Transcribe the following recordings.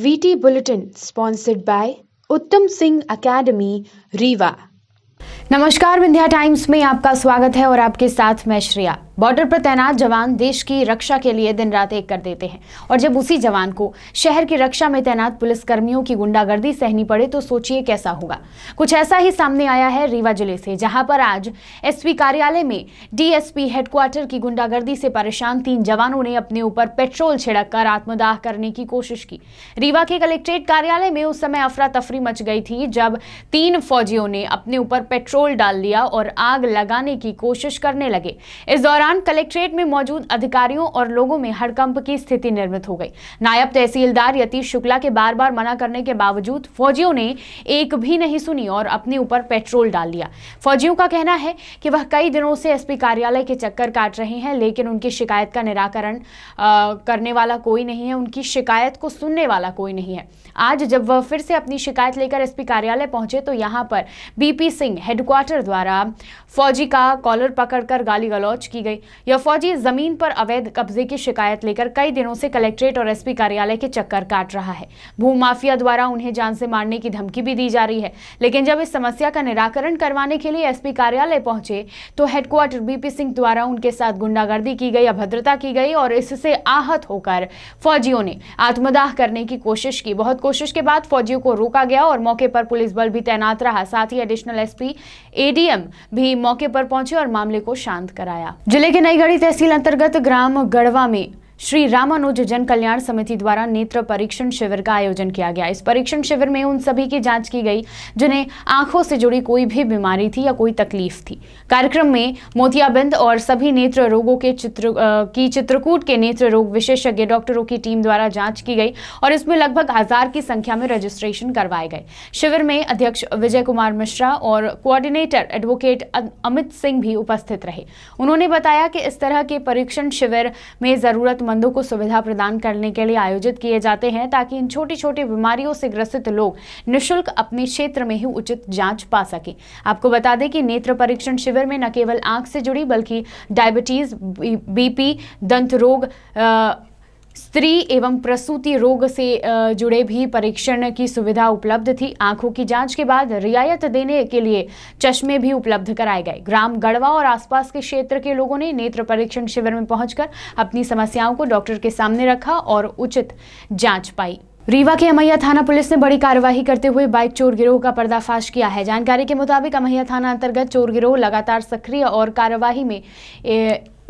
VT Bulletin sponsored by उत्तम Singh academy Rewa. नमस्कार, Vindhya times में आपका स्वागत है और आपके साथ मैं श्रेया। बॉर्डर पर तैनात जवान देश की रक्षा के लिए दिन रात एक कर देते हैं और जब उसी जवान को शहर की रक्षा में तैनात पुलिस कर्मियों की गुंडागर्दी सहनी पड़े तो सोचिए कैसा होगा। कुछ ऐसा ही सामने आया है रीवा जिले से, जहां पर आज एसपी कार्यालय में डीएसपी हेडक्वार्टर की गुंडागर्दी से परेशान 3 जवानों ने अपने ऊपर पेट्रोल छिड़क कर आत्मदाह करने की कोशिश की। रीवा के कलेक्ट्रेट कार्यालय में उस समय अफरा तफरी मच गई थी जब 3 फौजियों ने अपने ऊपर पेट्रोल डाल दिया और आग लगाने की कोशिश करने लगे। इस दौरान कलेक्ट्रेट में मौजूद अधिकारियों और लोगों में हड़कंप की स्थिति निर्मित हो गई। नायब तहसीलदार यतीश शुक्ला के बार बार मना करने के बावजूद फौजियों ने एक भी नहीं सुनी और अपने ऊपर पेट्रोल डाल दिया। फौजियों का कहना है कि वह कई दिनों से एसपी कार्यालय के चक्कर काट रहे हैं, लेकिन उनकी शिकायत का निराकरण करने वाला कोई नहीं है, उनकी शिकायत को सुनने वाला कोई नहीं है। आज जब वह फिर से अपनी शिकायत लेकर एसपी कार्यालय पहुंचे तो यहां पर बीपी सिंह हेडक्वार्टर द्वारा फौजी का कॉलर पकड़कर गाली गलौज की गई। यह फौजी जमीन पर अवैध कब्जे की शिकायत लेकर कई दिनों से कलेक्ट्रेट और एसपी कार्यालय के चक्कर काट रहा है। भूमाफिया द्वारा उन्हें जान से मारने की धमकी भी दी जा रही है, लेकिन जब इस समस्या का निराकरण करवाने के लिए एसपी कार्यालय पहुंचे तो हेडक्वार्टर बीपी सिंह द्वारा उनके साथ गुंडागर्दी की गई, अभद्रता की गई और इससे आहत होकर फौजियों ने आत्मदाह करने की कोशिश की। बहुत कोशिश के बाद फौजियों को रोका गया और मौके पर पुलिस बल भी तैनात रहा। साथ ही एडिशनल एसपी एडीएम भी मौके पर पहुंचे और मामले को शांत कराया। जिले के नईगढ़ी तहसील अंतर्गत ग्राम गढ़वा में श्री रामानुज जन कल्याण समिति द्वारा नेत्र परीक्षण शिविर का आयोजन किया गया। इस परीक्षण शिविर में उन सभी की जांच की गई जिन्हें आंखों से जुड़ी कोई भी बीमारी थी या कोई तकलीफ थी। कार्यक्रम में मोतियाबिंद और सभी नेत्र रोगों के चित्रकूट के नेत्र रोग विशेषज्ञ डॉक्टरों की टीम द्वारा जांच की गई और इसमें लगभग 1000 की संख्या में रजिस्ट्रेशन करवाए गए। शिविर में अध्यक्ष विजय कुमार मिश्रा और कोऑर्डिनेटर एडवोकेट अमित सिंह भी उपस्थित रहे। उन्होंने बताया कि इस तरह के परीक्षण शिविर में जरूरत मंदों को सुविधा प्रदान करने के लिए आयोजित किए जाते हैं ताकि इन छोटी छोटी बीमारियों से ग्रसित लोग निःशुल्क अपने क्षेत्र में ही उचित जांच पा सकें। आपको बता दें कि नेत्र परीक्षण शिविर में न केवल आंख से जुड़ी बल्कि डायबिटीज, बीपी, दंत रोग, स्त्री एवं प्रसूति रोग से जुड़े भी परीक्षण की सुविधा उपलब्ध थी। आंखों की जांच के बाद रियायत देने के लिए चश्मे भी उपलब्ध कराए गए। ग्राम गढ़वा और आसपास के क्षेत्र के लोगों ने नेत्र परीक्षण शिविर में पहुंचकर अपनी समस्याओं को डॉक्टर के सामने रखा और उचित जांच पाई। रीवा के अमैया थाना पुलिस ने बड़ी कार्यवाही करते हुए बाइक चोर गिरोह का पर्दाफाश किया है। जानकारी के मुताबिक अमैया थाना अंतर्गत चोर गिरोह लगातार सक्रिय और कार्यवाही में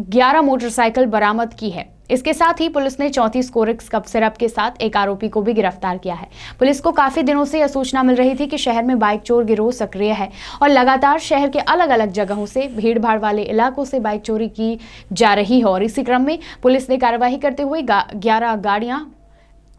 11 मोटरसाइकिल बरामद की है। इसके साथ ही पुलिस ने 34 कोरेक्स कफ सिरप के साथ एक आरोपी को भी गिरफ्तार किया है। पुलिस को काफी दिनों से यह सूचना मिल रही थी कि शहर में बाइक चोर गिरोह सक्रिय है और लगातार शहर के अलग अलग जगहों से भीड़ भाड़ वाले इलाकों से बाइक चोरी की जा रही है और इसी क्रम में पुलिस ने कार्रवाई करते हुए 11 गाड़ियां,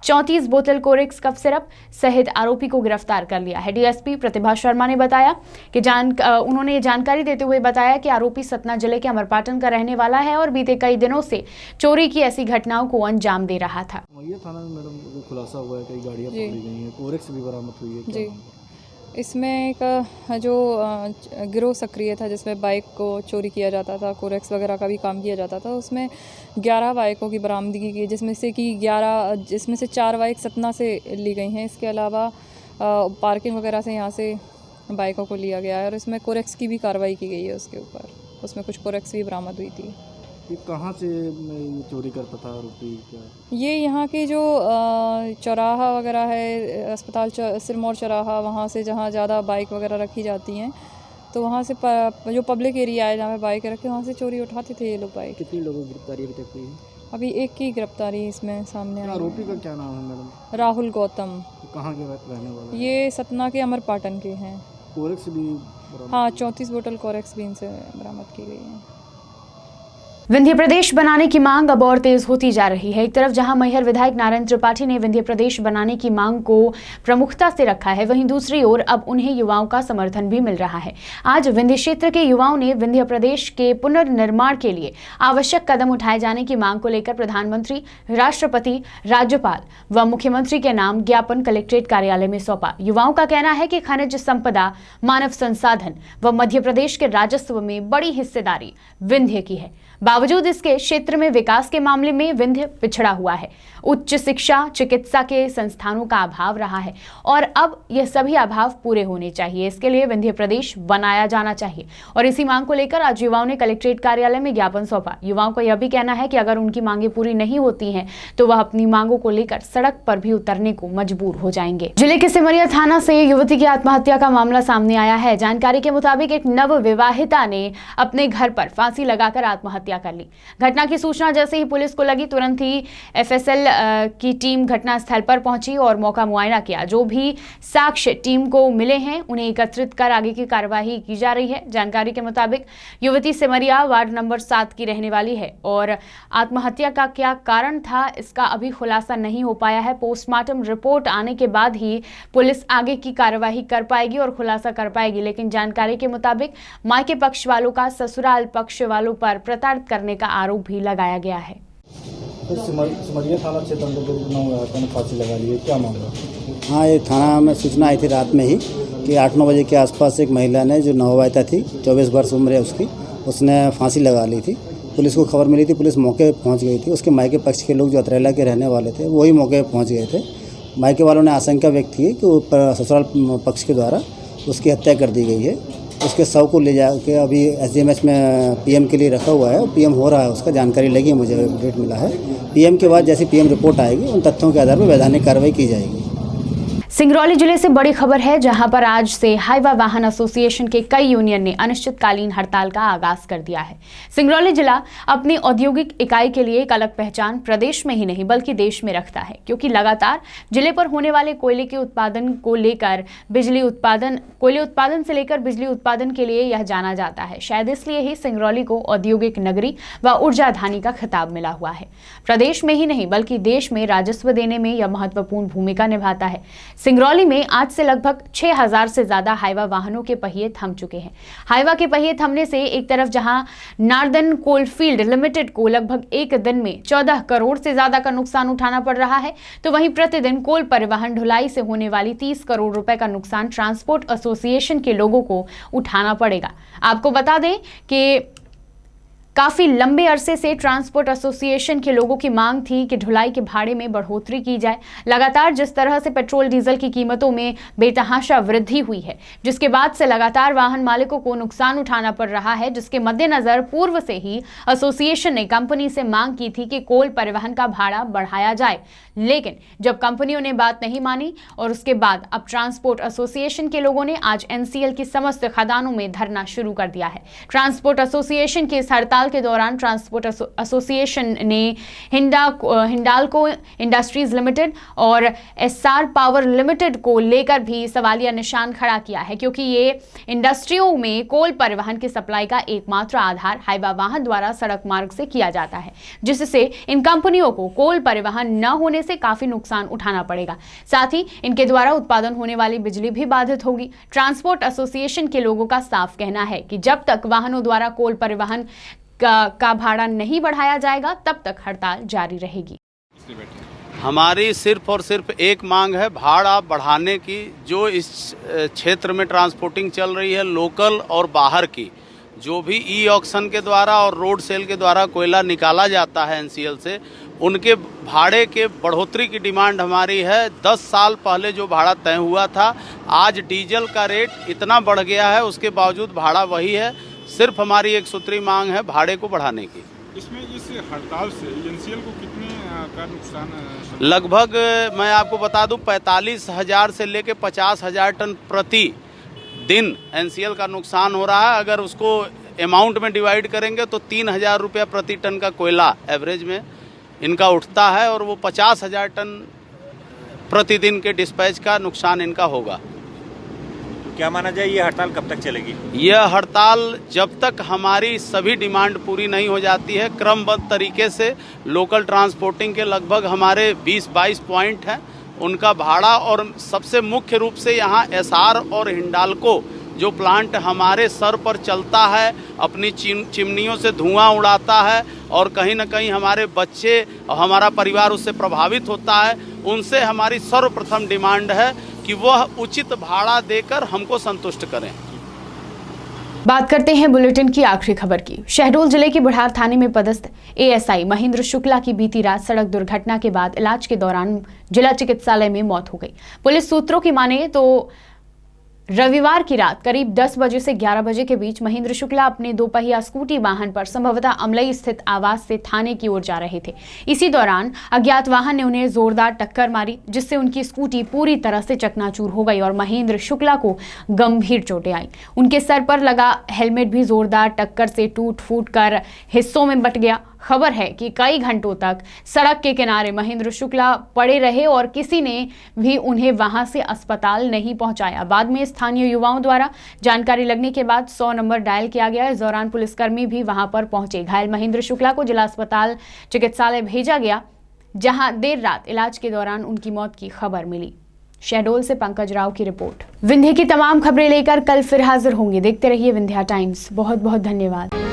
34 बोतल कोरेक्स कफ सिरप सहित आरोपी को गिरफ्तार कर लिया है। डीएसपी प्रतिभा शर्मा ने बताया कि उन्होंने ये जानकारी देते हुए बताया कि आरोपी सतना जिले के अमरपाटन का रहने वाला है और बीते कई दिनों से चोरी की ऐसी घटनाओं को अंजाम दे रहा था। ये थाना में मैडम खुलासा हुआ है, कई गाड़ियां पकड़ी गई हैं, कोरेक्स भी बरामद हुई है जी। इसमें एक जो गिरोह सक्रिय था जिसमें बाइक को चोरी किया जाता था, कोरेक्स वगैरह का भी काम किया जाता था, उसमें 11 बाइकों की बरामदगी की, जिसमें से 4 बाइक सतना से ली गई हैं। इसके अलावा पार्किंग वगैरह से यहाँ से बाइकों को लिया गया है और इसमें कोरेक्स की भी कार्रवाई की गई है। उसके ऊपर उसमें कुछ कोरेक्स भी बरामद हुई थी। ये कहाँ से चोरी करता था आरोपी? ये यहाँ की जो चौराहा वगैरह है, अस्पताल सिरमौर चौराहा, वहाँ से जहाँ ज़्यादा बाइक वगैरह रखी जाती हैं तो वहाँ से जो पब्लिक एरिया है जहाँ पे बाइक रखे वहाँ से चोरी उठाते थे ये लोग बाइक। कितनी लोगों की गिरफ्तारी अभी तक हुई है? अभी एक की गिरफ्तारी इसमें सामने आई। आरोपी का क्या नाम है मैडम? राहुल गौतम। कहाँ के रहने वाला है? ये सतना के अमरपाटन के हैं। कोरेक्स भी? हाँ, 34 बोतल कोरेक्स भी इनसे बरामद की गई है। विंध्य प्रदेश बनाने की मांग अब और तेज होती जा रही है। एक तरफ जहां मैहर विधायक नारायण त्रिपाठी ने विंध्य प्रदेश बनाने की मांग को प्रमुखता से रखा है, वहीं दूसरी ओर अब उन्हें युवाओं का समर्थन भी मिल रहा है। आज विंध्य क्षेत्र के युवाओं ने विंध्य प्रदेश के पुनर्निर्माण के लिए आवश्यक कदम उठाए जाने की मांग को लेकर प्रधानमंत्री, राष्ट्रपति, राज्यपाल व मुख्यमंत्री के नाम ज्ञापन कलेक्ट्रेट कार्यालय में सौंपा। युवाओं का कहना है कि खनिज संपदा, मानव संसाधन व मध्य प्रदेश के राजस्व में बड़ी हिस्सेदारी विंध्य की है। बावजूद इसके क्षेत्र में विकास के मामले में विंध्य पिछड़ा हुआ है। उच्च शिक्षा, चिकित्सा के संस्थानों का अभाव रहा है और अब यह सभी अभाव पूरे होने चाहिए। इसके लिए विंध्य प्रदेश बनाया जाना चाहिए और इसी मांग को लेकर आज युवाओं ने कलेक्ट्रेट कार्यालय में ज्ञापन सौंपा। युवाओं का यह भी कहना है कि अगर उनकी मांगें पूरी नहीं होती हैं तो वह अपनी मांगों को लेकर सड़क पर भी उतरने को मजबूर हो जाएंगे। जिले के सिमरिया थाना से युवती की आत्महत्या का मामला सामने आया है। जानकारी के मुताबिक एक नव विवाहिता ने अपने घर पर फांसी लगाकर आत्महत्या कर ली। घटना की सूचना जैसे ही पुलिस को लगी, तुरंत ही एफएसएल की टीम घटनास्थल पर पहुंची और मौका मुआयना किया। जो भी साक्ष्य टीम को मिले हैं उन्हें एकत्रित कर आगे की कार्यवाही की जा रही है। जानकारी के मुताबिक युवती सिमरिया वार्ड नंबर 7 की रहने वाली है और आत्महत्या का क्या कारण था इसका अभी खुलासा नहीं हो पाया है। पोस्टमार्टम रिपोर्ट आने के बाद ही पुलिस आगे की कार्यवाही कर पाएगी और खुलासा कर पाएगी। लेकिन जानकारी के मुताबिक मायके पक्ष वालों का ससुराल पक्ष वालों पर प्रताड़ित करने का आरोप भी लगाया गया है। तो सिमरिया थाना क्षेत्र अंतर्गत फांसी लगा ली है, क्या मामला? हाँ, ये थाना में सूचना आई थी रात में ही कि 8-9 बजे के आसपास एक महिला ने, जो नवविवाहिता थी, 24 वर्ष उम्र है उसकी, उसने फांसी लगा ली थी। पुलिस को खबर मिली थी, पुलिस मौके पर पहुँच गई थी। उसके मायके पक्ष के लोग जो अतरेला के रहने वाले थे वही मौके पर पहुँच गए थे। मायके वालों ने आशंका व्यक्त की कि ससुराल पक्ष के द्वारा उसकी हत्या कर दी गई है। उसके शव को ले जाके अभी एसडीएमएच में पीएम के लिए रखा हुआ है और पीएम हो रहा है, उसका जानकारी लगी, मुझे अपडेट मिला है। पीएम के बाद जैसे पीएम रिपोर्ट आएगी उन तथ्यों के आधार पर वैधानिक कार्रवाई की जाएगी। सिंगरौली जिले से बड़ी खबर है, जहां पर आज से हाईवा वाहन एसोसिएशन के कई यूनियन ने अनिश्चितकालीन हड़ताल का आगाज कर दिया है। सिंगरौली जिला अपनी औद्योगिक इकाई के लिए एक अलग पहचान प्रदेश में ही नहीं बल्कि देश में रखता है, क्योंकि लगातार जिले पर होने वाले कोयले के उत्पादन को लेकर कोयले उत्पादन से लेकर बिजली उत्पादन के लिए यह जाना जाता है। शायद इसलिए ही सिंगरौली को औद्योगिक नगरी व ऊर्जा धानी का खिताब मिला हुआ है। प्रदेश में ही नहीं बल्कि देश में राजस्व देने में यह महत्वपूर्ण भूमिका निभाता है। सिंगरौली में आज से लगभग 6000 से ज्यादा हाईवा वाहनों के पहिए थम चुके हैं। हाईवा के पहिए थमने से एक तरफ जहां नार्दर्न कोलफील्ड लिमिटेड को लगभग एक दिन में 14 करोड़ से ज्यादा का नुकसान उठाना पड़ रहा है, तो वहीं प्रतिदिन कोल परिवहन ढुलाई से होने वाली 30 करोड़ रुपए का नुकसान ट्रांसपोर्ट एसोसिएशन के लोगों को उठाना पड़ेगा। आपको बता दें कि काफी लंबे अरसे से ट्रांसपोर्ट एसोसिएशन के लोगों की मांग थी कि ढुलाई के भाड़े में बढ़ोतरी की जाए। लगातार जिस तरह से पेट्रोल डीजल की कीमतों में बेतहाशा वृद्धि हुई है, जिसके बाद से लगातार वाहन मालिकों को नुकसान उठाना पड़ रहा है, जिसके मद्देनजर पूर्व से ही एसोसिएशन ने कंपनी से मांग की थी कि कोल परिवहन का भाड़ा बढ़ाया जाए। लेकिन जब कंपनियों ने बात नहीं मानी और उसके बाद अब ट्रांसपोर्ट एसोसिएशन के लोगों ने आज एनसीएल की समस्त खदानों में धरना शुरू कर दिया है। ट्रांसपोर्ट एसोसिएशन की इस हड़ताल के दौरान ट्रांसपोर्ट एसोसिएशन ने हिंडाल्को इंडस्ट्रीज लिमिटेड और एसआर पावर लिमिटेड को लेकर भी सवालिया निशान खड़ा किया है, क्योंकि ये इंडस्ट्रियों में कोल परिवहन की सप्लाई का एकमात्र आधार हाईवा वाहन द्वारा सड़क मार्ग से किया जाता है, जिससे इन कंपनियों को कोल परिवहन न होने से काफी नुकसान उठाना पड़ेगा। साथ ही इनके द्वारा उत्पादन होने वाली बिजली भी बाधित होगी। ट्रांसपोर्ट एसोसिएशन के लोगों का साफ कहना है कि जब तक वाहनों द्वारा कोल परिवहन का भाड़ा नहीं बढ़ाया जाएगा तब तक हड़ताल जारी रहेगी। हमारी सिर्फ और सिर्फ एक मांग है भाड़ा बढ़ाने की। जो इस क्षेत्र में ट्रांसपोर्टिंग चल रही है लोकल और बाहर की, जो भी ई ऑक्शन के द्वारा और रोड सेल के द्वारा कोयला निकाला जाता है एनसीएल से, उनके भाड़े के बढ़ोतरी की डिमांड हमारी है। 10 साल पहले जो भाड़ा तय हुआ था, आज डीजल का रेट इतना बढ़ गया है, उसके बावजूद भाड़ा वही है। सिर्फ हमारी एक सूत्री मांग है भाड़े को बढ़ाने की। इसमें इस हड़ताल से एनसीएल को कितने का नुकसान? लगभग मैं आपको बता दूं 45,000 से लेकर 50,000 टन प्रति दिन एनसीएल का नुकसान हो रहा है। अगर उसको अमाउंट में डिवाइड करेंगे तो 3,000 रुपया प्रति टन का कोयला एवरेज में इनका उठता है और वो 50,000 टन प्रतिदिन के डिस्पैच का नुकसान इनका होगा। क्या माना जाए ये हड़ताल कब तक चलेगी? यह हड़ताल जब तक हमारी सभी डिमांड पूरी नहीं हो जाती है। क्रमबद्ध तरीके से लोकल ट्रांसपोर्टिंग के लगभग हमारे 20-22 पॉइंट हैं, उनका भाड़ा और सबसे मुख्य रूप से यहाँ एसआर और हिंडाल्को जो प्लांट हमारे सर पर चलता है, अपनी चिमनियों से धुआं उड़ाता है और कहीं न कहीं हमारे बच्चे और हमारा परिवार उससे प्रभावित होता है। उनसे हमारी सर्वप्रथम डिमांड है कि वह उचित भाड़ा देकर हमको संतुष्ट करें। बात करते हैं बुलेटिन की आखिरी खबर की। शहडोल जिले के बुढ़ार थाने में पदस्थ एएसआई महेंद्र शुक्ला की बीती रात सड़क दुर्घटना के बाद इलाज के दौरान जिला चिकित्सालय में मौत हो गई। पुलिस सूत्रों की माने तो रविवार की रात करीब 10 बजे से 11 बजे के बीच महेंद्र शुक्ला अपने दोपहिया स्कूटी वाहन पर संभवतः अमलई स्थित आवास से थाने की ओर जा रहे थे। इसी दौरान अज्ञात वाहन ने उन्हें जोरदार टक्कर मारी, जिससे उनकी स्कूटी पूरी तरह से चकनाचूर हो गई और महेंद्र शुक्ला को गंभीर चोटें आई। उनके सर पर लगा हेलमेट भी जोरदार टक्कर से टूट फूट कर हिस्सों में बट गया। खबर है कि कई घंटों तक सड़क के किनारे महेंद्र शुक्ला पड़े रहे और किसी ने भी उन्हें वहां से अस्पताल नहीं पहुंचाया। बाद में स्थानीय युवाओं द्वारा जानकारी लगने के बाद 100 नंबर डायल किया गया। इस दौरान पुलिसकर्मी भी वहां पर पहुंचे। घायल महेंद्र शुक्ला को जिला अस्पताल चिकित्सालय भेजा गया, जहां देर रात इलाज के दौरान उनकी मौत की खबर मिली। शहडोल से पंकज राव की रिपोर्ट। विंध्य की तमाम खबरें लेकर कल फिर हाजिर होंगे। देखते रहिए विंध्या टाइम्स। बहुत बहुत धन्यवाद।